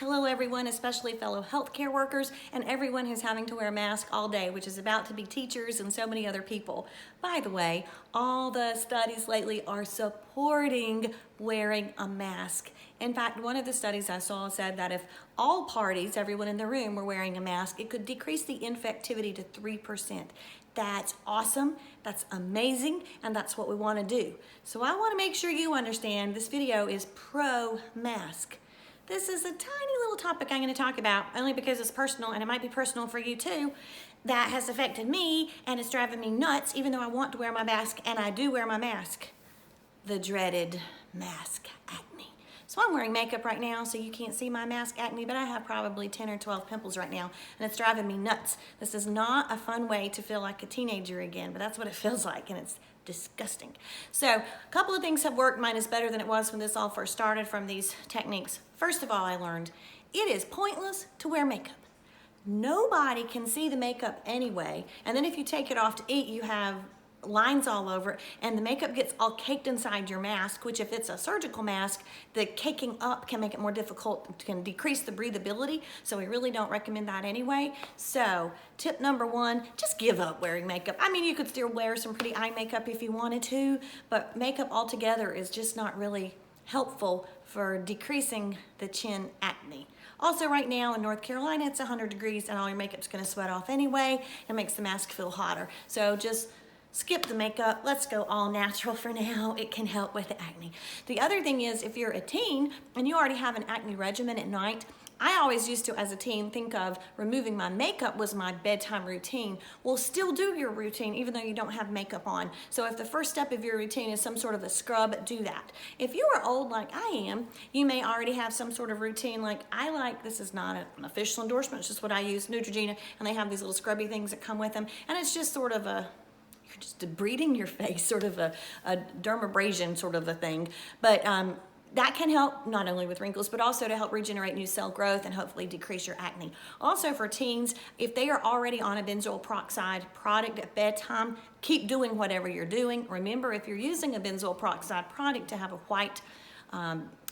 Hello everyone, especially fellow healthcare workers and everyone who's having to wear a mask all day, which is about to be teachers and so many other people. By the way, all the studies lately are supporting wearing a mask. In fact, one of the studies I saw said that if all parties, everyone in the room, were wearing a mask, it could decrease the infectivity to 3%. That's awesome, that's amazing, and that's what we want to do. So I want to make sure you understand this video is pro-mask. This is a tiny little topic I'm going to talk about, only because it's personal, and it might be personal for you too, that has affected me, and it's driving me nuts, even though I want to wear my mask, and I do wear my mask. The dreaded mask acne. So I'm wearing makeup right now, so you can't see my mask acne, but I have probably 10 or 12 pimples right now, and it's driving me nuts. This is not a fun way to feel like a teenager again, but that's what it feels like, and it's disgusting. So a couple of things have worked. Mine is better than it was when this all first started from these techniques. First of all, I learned it is pointless to wear makeup. Nobody can see the makeup anyway, and then if you take it off to eat, you have lines all over it, and the makeup gets all caked inside your mask, which if it's a surgical mask, the caking up can make it more difficult, can decrease the breathability, so we really don't recommend that anyway. So tip number one, just give up wearing makeup. I mean, you could still wear some pretty eye makeup if you wanted to, but makeup altogether is just not really helpful for decreasing the chin acne. Also, right now in North Carolina, it's 100 degrees and all your makeup's gonna sweat off anyway. It makes the mask feel hotter. So just skip the makeup, let's go all natural for now. It can help with the acne. The other thing is, if you're a teen and you already have an acne regimen at night, I always used to, as a teen, think of removing my makeup was my bedtime routine. Well, still do your routine even though you don't have makeup on. So if the first step of your routine is some sort of a scrub, do that. If you are old like I am, you may already have some sort of routine like I like. This is not an official endorsement, it's just what I use, Neutrogena, and they have these little scrubby things that come with them, and it's just sort of a just debriding your face, sort of a dermabrasion sort of a thing. But that can help not only with wrinkles, but also to help regenerate new cell growth and hopefully decrease your acne. Also for teens, if they are already on a benzoyl peroxide product at bedtime, keep doing whatever you're doing. Remember, if you're using a benzoyl peroxide product, to have a white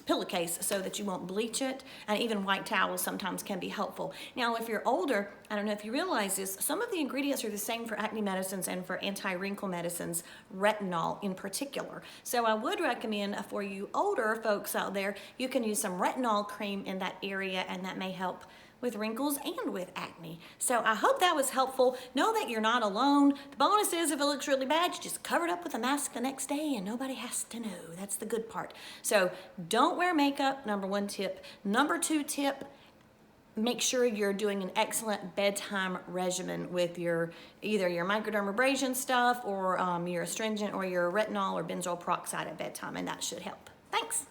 pillowcase so that you won't bleach it, and even white towels sometimes can be helpful. Now, if you're older, I don't know if you realize this, some of the ingredients are the same for acne medicines and for anti-wrinkle medicines, retinol in particular. So I would recommend for you older folks out there, you can use some retinol cream in that area, and that may help with wrinkles and with acne. So I hope that was helpful. Know that you're not alone. The bonus is if it looks really bad, you just cover it up with a mask the next day and nobody has to know. That's the good part. So don't wear makeup, number one tip. Number two tip, make sure you're doing an excellent bedtime regimen with your either your microdermabrasion stuff or your astringent or your retinol or benzoyl peroxide at bedtime, and that should help. Thanks.